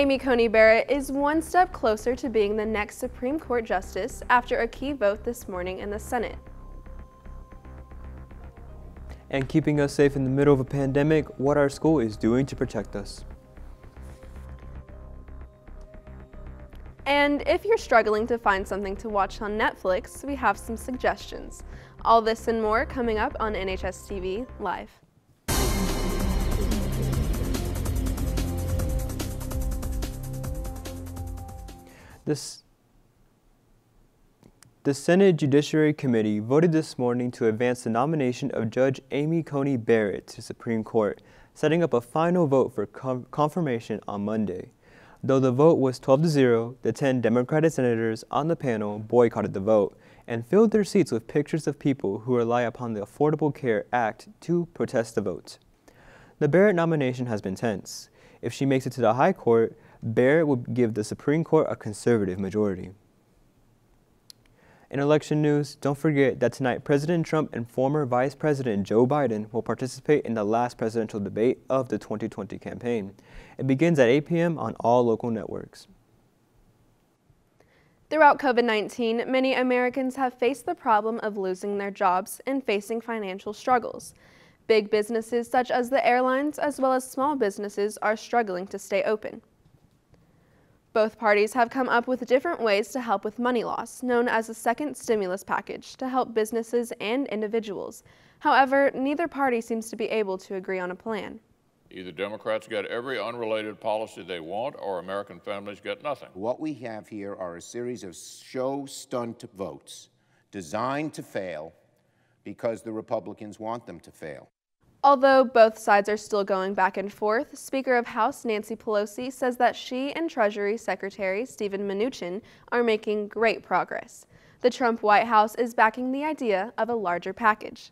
Amy Coney Barrett is one step closer to being the next Supreme Court Justice after a key vote this morning in the Senate. And keeping us safe in the middle of a pandemic, what our school is doing to protect us. And if you're struggling to find something to watch on Netflix, we have some suggestions. All this and more coming up on NHSTV Live. The Senate Judiciary Committee voted this morning to advance the nomination of Judge Amy Coney Barrett to Supreme Court, setting up a final vote for confirmation on Monday. Though the vote was 12-0, the 10 Democratic senators on the panel boycotted the vote and filled their seats with pictures of people who rely upon the Affordable Care Act to protest the vote. The Barrett nomination has been tense. If she makes it to the High Court, Barrett would give the Supreme Court a conservative majority. In election news, don't forget that tonight President Trump and former Vice President Joe Biden will participate in the last presidential debate of the 2020 campaign. It begins at 8 p.m. on all local networks. Throughout COVID-19, many Americans have faced the problem of losing their jobs and facing financial struggles. Big businesses such as the airlines as well as small businesses are struggling to stay open. Both parties have come up with different ways to help with money loss, known as a second stimulus package, to help businesses and individuals. However, neither party seems to be able to agree on a plan. Either Democrats get every unrelated policy they want, or American families get nothing. What we have here are a series of show stunt votes designed to fail because the Republicans want them to fail. Although both sides are still going back and forth, Speaker of House Nancy Pelosi says that she and Treasury Secretary Steven Mnuchin are making great progress. The Trump White House is backing the idea of a larger package.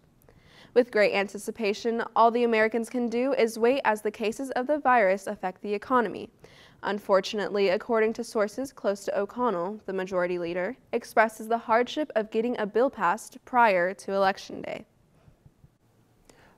With great anticipation, all the Americans can do is wait as the cases of the virus affect the economy. Unfortunately, according to sources close to O'Connell, the majority leader expresses the hardship of getting a bill passed prior to Election Day.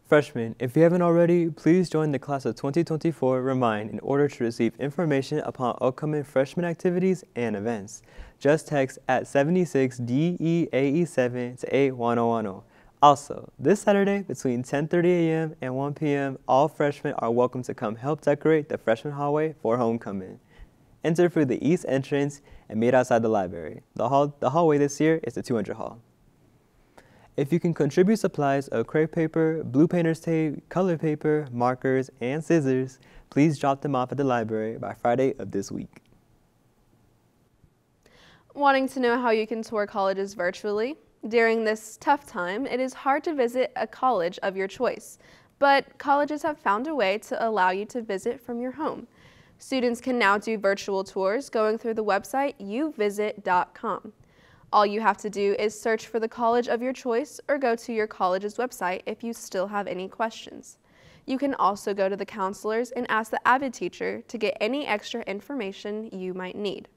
Freshmen, if you haven't already, please join the class of 2024 Remind in order to receive information upon upcoming freshman activities and events. Just text at 76DEAE7 to 81010. Also, this Saturday between 10:30 a.m. and 1 p.m., all freshmen are welcome to come help decorate the freshman hallway for homecoming. Enter through the east entrance and meet outside the library. The hallway this year is the 200 hall. If you can contribute supplies of crepe paper, blue painter's tape, colored paper, markers, and scissors, please drop them off at the library by Friday of this week. Wanting to know how you can tour colleges virtually? During this tough time, it is hard to visit a college of your choice, but colleges have found a way to allow you to visit from your home. Students can now do virtual tours going through the website uvisit.com. All you have to do is search for the college of your choice or go to your college's website if you still have any questions. You can also go to the counselors and ask the Avid teacher to get any extra information you might need.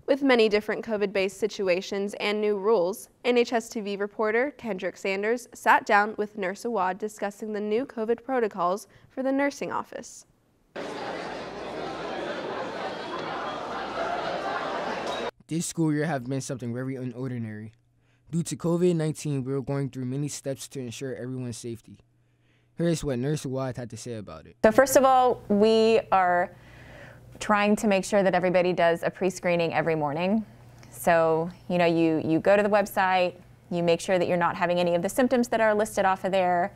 With many different COVID-based situations and new rules, NHSTV reporter Kendrick Sanders sat down with Nurse Awad discussing the new COVID protocols for the nursing office. This school year have been something very unordinary. Due to COVID-19, we are going through many steps to ensure everyone's safety. Here's what Nurse Awad had to say about it. So first of all, we are trying to make sure that everybody does a pre-screening every morning. So, you go to the website, you make sure that you're not having any of the symptoms that are listed off of there.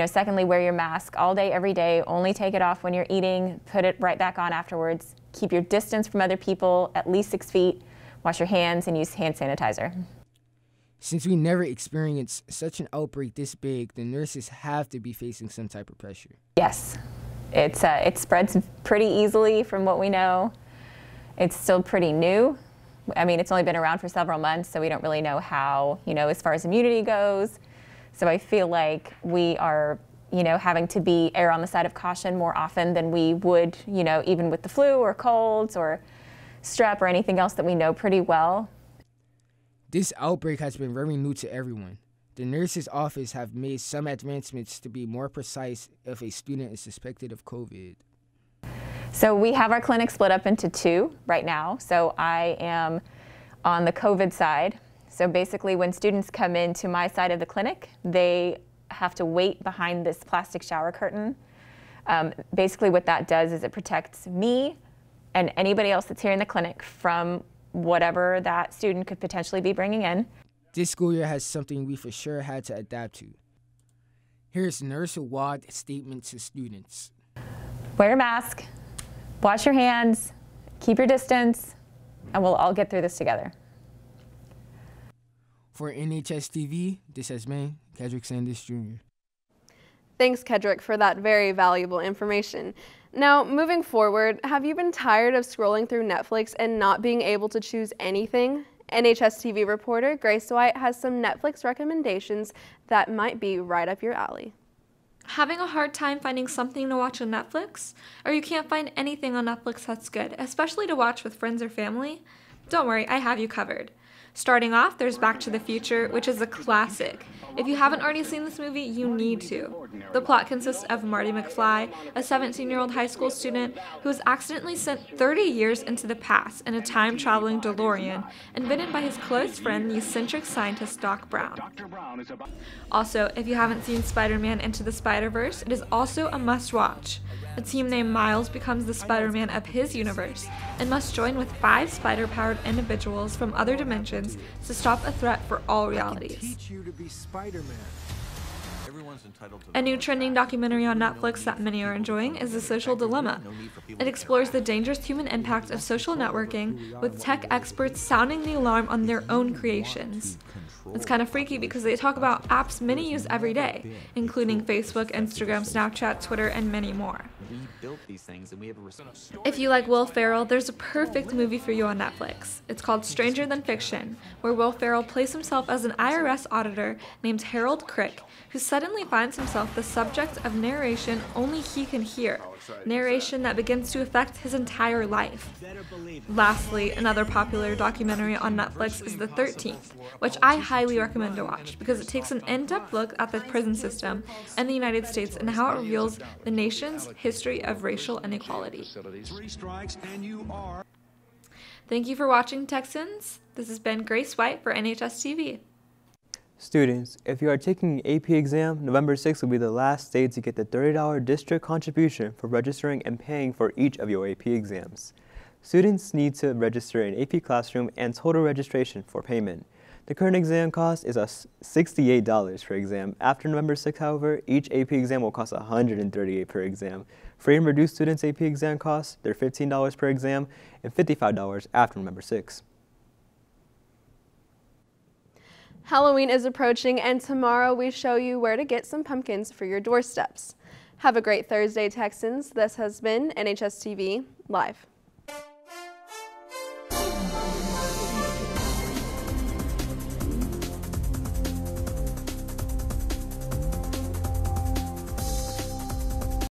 Secondly, wear your mask all day, every day. Only take it off when you're eating, put it right back on afterwards. Keep your distance from other people at least 6 feet. Wash your hands and use hand sanitizer. Since we never experienced such an outbreak this big, the nurses have to be facing some type of pressure. Yes, it spreads pretty easily from what we know. It's still pretty new. I mean, it's only been around for several months, so we don't really know how, as far as immunity goes. So I feel like we are, having to err on the side of caution more often than we would, even with the flu or colds or strep or anything else that we know pretty well. This outbreak has been very new to everyone. The nurse's office have made some advancements to be more precise if a student is suspected of COVID. So we have our clinic split up into two right now. So I am on the COVID side. So basically when students come into my side of the clinic, they have to wait behind this plastic shower curtain. Basically what that does is it protects me and anybody else that's here in the clinic from whatever that student could potentially be bringing in. This school year has something we for sure had to adapt to. Here's Nurse Wad's statement to students. Wear a mask, wash your hands, keep your distance, and we'll all get through this together. For NHSTV, this has been Kedrick Sanders Jr. Thanks, Kedrick, for that very valuable information. Now, moving forward, have you been tired of scrolling through Netflix and not being able to choose anything? NHSTV reporter Grace White has some Netflix recommendations that might be right up your alley. Having a hard time finding something to watch on Netflix? Or you can't find anything on Netflix that's good, especially to watch with friends or family? Don't worry, I have you covered. Starting off, there's Back to the Future, which is a classic. If you haven't already seen this movie, you need to. The plot consists of Marty McFly, a 17-year-old high school student who is accidentally sent 30 years into the past in a time-traveling DeLorean, invented by his close friend, the eccentric scientist Doc Brown. Also, if you haven't seen Spider-Man Into the Spider-Verse, it is also a must-watch. A team named Miles becomes the Spider-Man of his universe and must join with 5 spider-powered individuals from other dimensions to stop a threat for all realities. A new trending documentary on Netflix that many are enjoying is The Social Dilemma. It explores the dangerous human impact of social networking, with tech experts sounding the alarm on their own creations. It's kind of freaky because they talk about apps many use every day, including Facebook, Instagram, Snapchat, Twitter, and many more. If you like Will Ferrell, there's a perfect movie for you on Netflix. It's called Stranger Than Fiction, where Will Ferrell plays himself as an IRS auditor named Harold Crick, who suddenly finds himself the subject of narration only he can hear, narration that begins to affect his entire life. Lastly, another popular documentary on Netflix is The 13th, which I highly recommend to watch because it takes an in-depth look at the prison system in the United States and how it reveals the nation's history of racial inequality. Thank you for watching, Texans. This has been Grace White for NHSTV. Students, if you are taking an AP exam, November 6th will be the last day to get the $30 district contribution for registering and paying for each of your AP exams. Students need to register in AP Classroom and total registration for payment. The current exam cost is $68 per exam. After November 6th, however, each AP exam will cost $138 per exam. Free and reduced students' AP exam costs, they're $15 per exam and $55 after November 6th. Halloween is approaching, and tomorrow we show you where to get some pumpkins for your doorsteps. Have a great Thursday, Texans. This has been NHSTV Live.